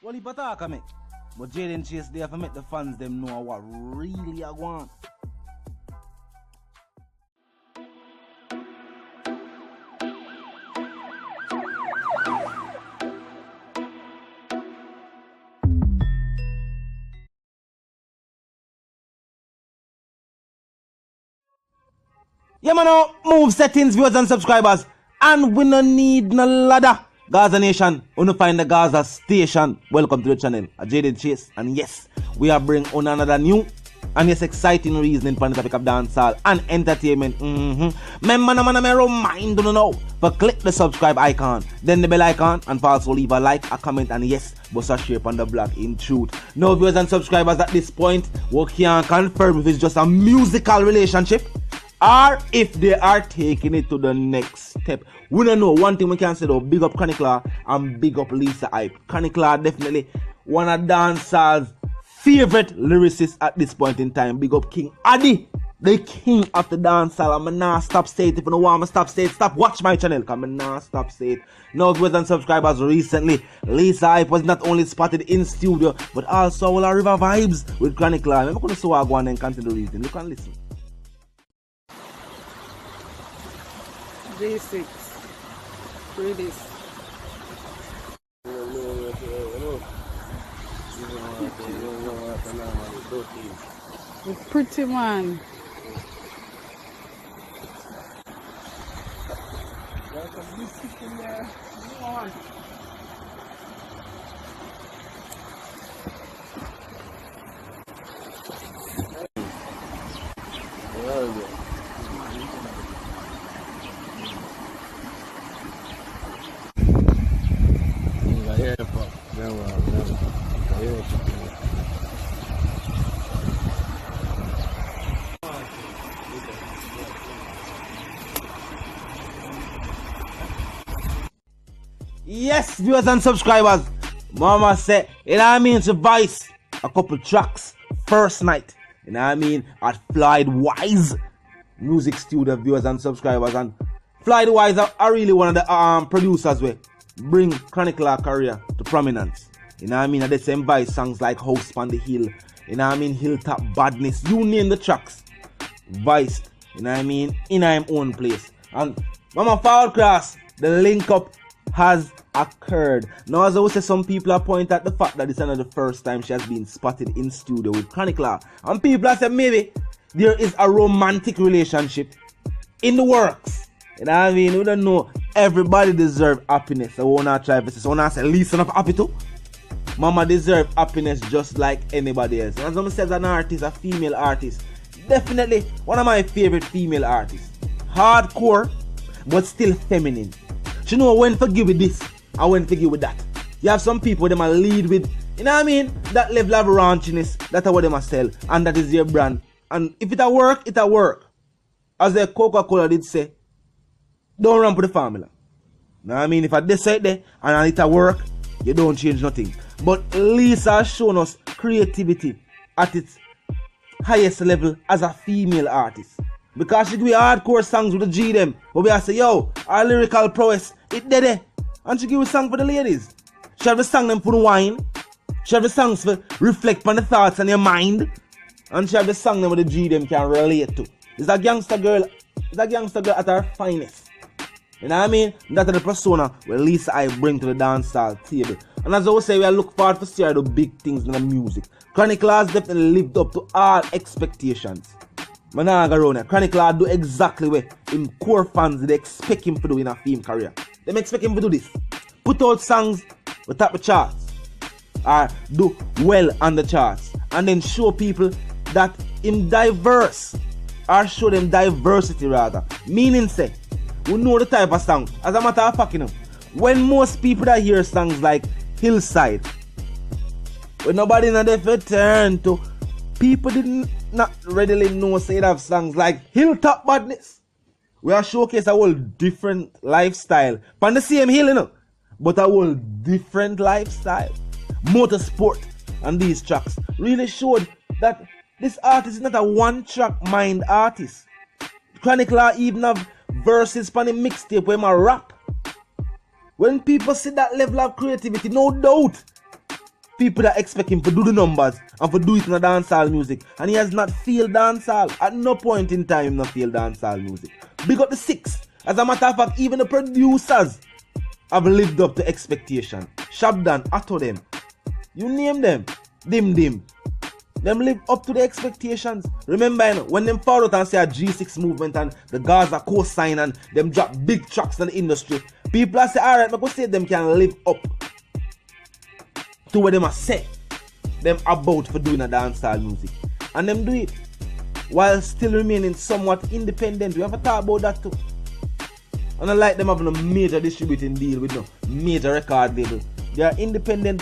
Well, he better make. But Jaden Chase there to make the fans them know what really I want. Yeah, man, move settings, viewers and subscribers. And we no need no ladder. Gaza Nation, wanna find the Gaza Station. Welcome to the channel. I Jaden Chase. And yes, we are bringing on another new and yes, exciting reasoning for the topic of dancehall and entertainment. Remember, I remind you now, but click the subscribe icon, then the bell icon, and also leave a like, a comment, and yes, bust a share on the blog in truth. Now, viewers and subscribers, at this point, we can't confirm if it's just a musical relationship or if they are taking it to the next step. We don't know. One thing we can say though, big up Chronicler and big up Lisa Hype. Chronicler definitely one of dancehall's favorite lyricists at this point in time. Big up King Addy, the king of the dancehall. I'm not stop saying it. If you don't want me stop saying it, stop watch my channel. I'm not stop saying it. Now, viewers and subscribers, recently Lisa Hype was not only spotted in studio but also all our river vibes with Chronicler. I'm going to show her go on and continue the reason. Look and listen. J6 release. The pretty man. Yes, viewers and subscribers, Mama said, you know what I mean, to Vybz a couple tracks first night, you know what I mean, at Wise Music Studio, viewers and subscribers. And Wise are really one of the producers where bring Chronicler career to prominence, you know what I mean. And they same Vybz songs like House on the Hill, you know what I mean, Hilltop Badness, you name the tracks, Vybz, you know what I mean, in her own place. And Mama Forward Cross, the link up has occurred. Now, as I would say, some people are pointing at the fact that this is not the first time she has been spotted in studio with Chronicler. And people have said maybe there is a romantic relationship in the works. You know what I mean? We don't know. Everybody deserves happiness. I want to try this. I want to say, listen up, happy too. Mama deserves happiness just like anybody else. And as I said, an artist, a female artist, definitely one of my favorite female artists. Hardcore, but still feminine. You know when forgive with this and when forgive with that. You have some people them a lead with, you know what I mean, that level of raunchiness. That's what they must sell, and that is their brand. And if it a work, it a work. As the Coca-Cola did say, don't run for the formula. You know what I mean? If I decide there and it a work, you don't change nothing. But Lisa has shown us creativity at its highest level as a female artist. Because she give hardcore songs with the G them. But we have to say, yo, our lyrical prowess, it dead there. And she give a song for the ladies. She have a song them for the wine. She have a songs for reflect on the thoughts and your mind. And she have a song them with the G them can relate to. It's a gangster girl. It's a gangster girl at her finest. You know what I mean? That's the persona where Lisa I bring to the dancehall table. And as I always say, we look forward to see the big things in the music. Chronicler has definitely lived up to all expectations. Chronicler do exactly what him core fans they expect him to do in a film career. They expect him to do this. Put out songs with top the charts. Or do well on the charts. And then show people that him diverse. Or show them diversity rather. Meaning say, we know the type of song. As a matter of fact, you know, when most people that hear songs like Hillside, when nobody in the turn to, people didn't not readily know say it have songs like Hilltop Badness. We are showcase a whole different lifestyle. On the same hill, you know, but a whole different lifestyle. Motorsport and these tracks really showed that this artist is not a one-track mind artist. Chronicler even have verses on the mixtape where I rap. When people see that level of creativity, no doubt, People that expect him to do the numbers and to do it in a dancehall music. And he has not failed dancehall. At no point in time he not failed dancehall music. Big up the 6. As a matter of fact, even the producers have lived up to expectation. Shabdan, Atto them. You name them. Dim. Them live up to the expectations. Remember, you know, when them found out and say a G6 movement and the Gaza co-sign and them drop big tracks in the industry, people are say, alright, I go say them can live up to what them are say them about for doing a dancehall music. And them do it while still remaining somewhat independent. We have to talk about that too. And I like them having a major distributing deal with no major record label. They are independent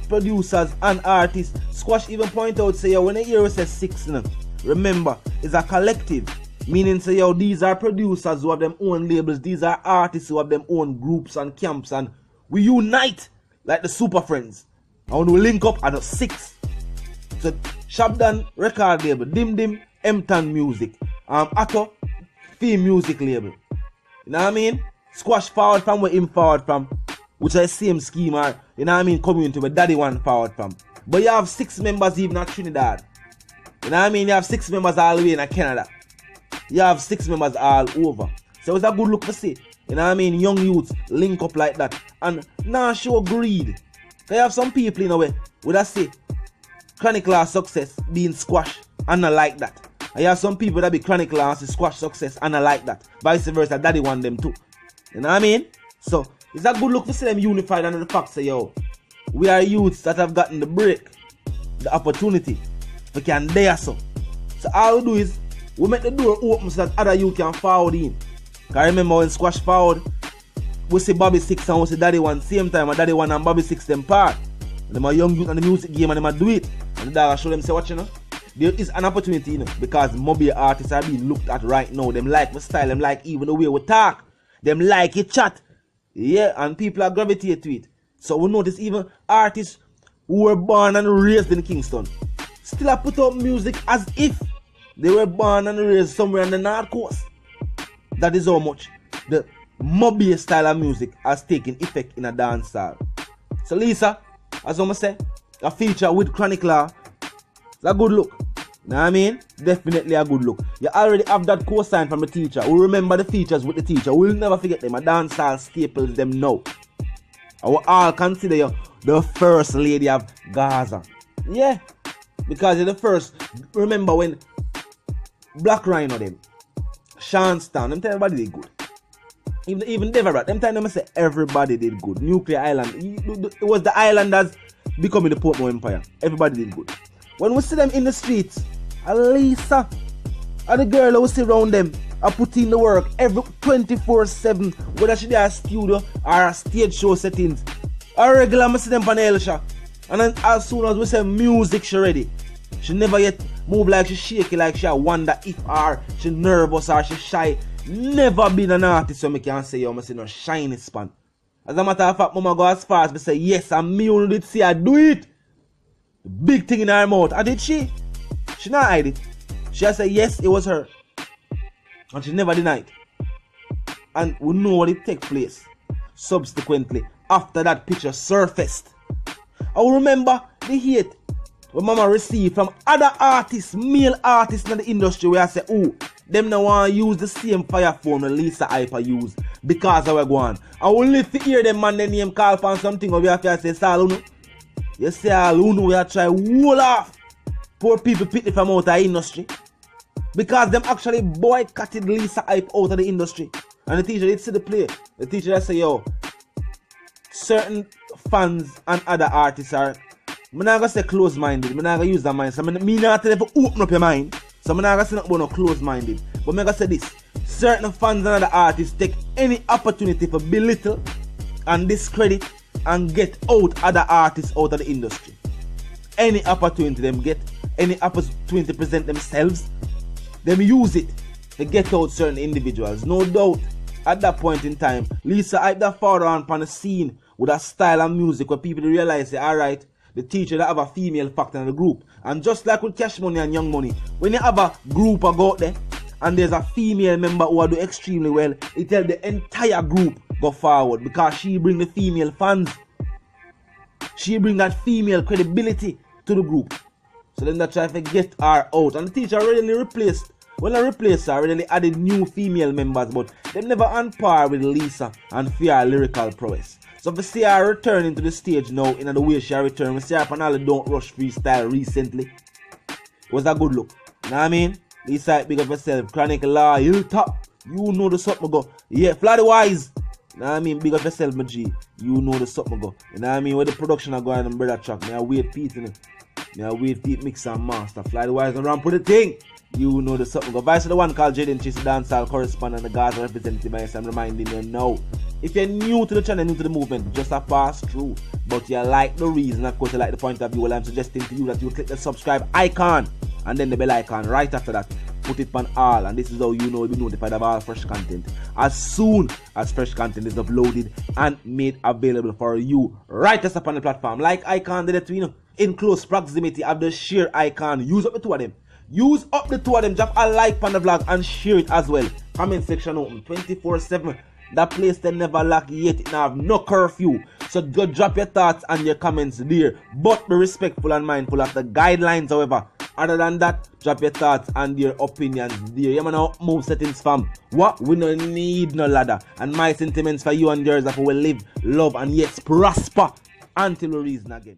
producers and artists. Squash even point out, say, yo, when a hero says 6, you know, remember, it's a collective. Meaning, say, yo, these are producers who have them own labels. These are artists who have them own groups and camps. And we unite like the Super Friends. And when we link up at the 6. So, Shabdan record label, Dim, Emton Music. Atto, Fame Music label. You know what I mean? Squash forward from where him forward from. Which are the same scheme or, you know what I mean, community where Daddy one forward from. But you have 6 members even at Trinidad. You know what I mean? You have 6 members all the way in Canada. You have 6 members all over. So it's a good look to see. You know what I mean? Young youths link up like that. And now show greed. They have some people in a way, would I say, chronic loss success being squashed and not like that. And you have some people that be chronic loss squash success and not like that. Vice versa, Daddy want them too. You know what I mean? So it's a good look to see them unified under the fact say, yo, we are youths that have gotten the break, the opportunity. We can dare so. So all we do is, we make the door open so that other youth can forward in. Because remember when Squash forward, we see Bobby 6 and we see Daddy 1 same time, and Daddy 1 and Bobby 6 them part. And them are young youth in the music game and them are do it. And the dog show them say, watch you know. There is an opportunity, you know, because mobile artists are being looked at right now. Them like my style, them like even the way we talk. Them like it chat. Yeah, and people are gravitate to it. So we notice even artists who were born and raised in Kingston still have put out music as if they were born and raised somewhere on the North Coast. That is how much the mobile style of music has taken effect in a dancehall. So Lisa, as I'm say, a feature with Chronic Law, it's a good look. You know what I mean? Definitely a good look. You already have that co-sign from the teacher. We remember the features with the teacher. We'll never forget them. A dancehall staples them now. I will all consider you the first lady of Gaza. Yeah. Because you're the first. Remember when Black Rhino them, Shanstown, them tell everybody did good. Even Deverat, them time them say everybody did good. Nuclear Island. It was the islanders becoming the Portmore Empire. Everybody did good. When we see them in the streets, Lisa and the girl who sit around them are putting in the work every 24/7, whether she there a studio or a stage show settings. Or regular I see them on Elsha. And then as soon as we say music she ready, she never yet move like she shaky, like she wonder if she nervous or she shy. Never been an artist so me can say yo, I see no shiny span. As a matter of fact, mama go as far as to say yes, and me only did see her do it. The big thing in her mouth. And did she? She not hide it. She has said yes, it was her. And she never denied. And we know what it take place. Subsequently, after that picture surfaced. I will remember the hate when mama received from other artists, male artists in the industry where I say, oh, them now want to use the same fire phone that Lisa Hyper use because I was going. I will live to hear them man their name call for something or we have to say, Saluno. You say all who know we are try wall off poor people pity from out of the industry. Because them actually boycotted Lisa Hype out of the industry. And the teacher did see the play. The teacher did say, yo, certain fans and other artists are, I'm not going to say close-minded, I'm not going to use that mind. So I'm not tell you to open up your mind. So I'm not going to say nothing about no close-minded. But I'm going to say this. Certain fans and other artists take any opportunity for belittle and discredit and get out other artists out of the industry. Any opportunity them get, any opportunity to present themselves, them use it to get out certain individuals. No doubt, at that point in time, Lisa Hype that far on the scene with a style and music where people realize, alright, the teacher that have a female factor in the group. And just like with Cash Money and Young Money, when you have a group go out there and there's a female member who do extremely well, it tells the entire group go forward because she bring the female fans. She bring that female credibility to the group. So then they try to get her out. And the teacher already replaced. When I replaced her, already added new female members, but them never on par with Lisa and fear lyrical prowess. So if we see her returning to the stage now in the way she returned, we see her on all the Don't Rush freestyle recently. It was a good look. You know what I mean? Lisa, big up yourself. Chronic Law, you top. You know the something go. Yeah, Fly Wise. You know what I mean? Big up yourself, my G. You know the something go. You know what I mean? Where the production are going on brother track. Me I wait Pete in it. Me I wait Pete mix and master. Fly Wise around put the thing. You know the something go. Vice the one called Jaden Chase, dancehall correspondent and the Gaza representative. I'm reminding you now. If you're new to the channel, new to the movement, just a pass through. But you like the reason, of course you like the point of view, well I'm suggesting to you that you click the subscribe icon and then the bell icon right after that. Put it on all, and this is how you know you'll be notified of all fresh content as soon as fresh content is uploaded and made available for you right just upon the platform. Like icon did it, you know, in close proximity of the share icon. Use up the two of them. Use up the two of them. Drop a like on the vlog and share it as well. Comment section open 24/7. That place they never lack yet. It now have no curfew. So go drop your thoughts and your comments there. But be respectful and mindful of the guidelines, however. Other than that, drop your thoughts and your opinions there. You know, move settings fam. What? We don't need no ladder. And my sentiments for you and yours are we will live, love, and yes, prosper until we reason again.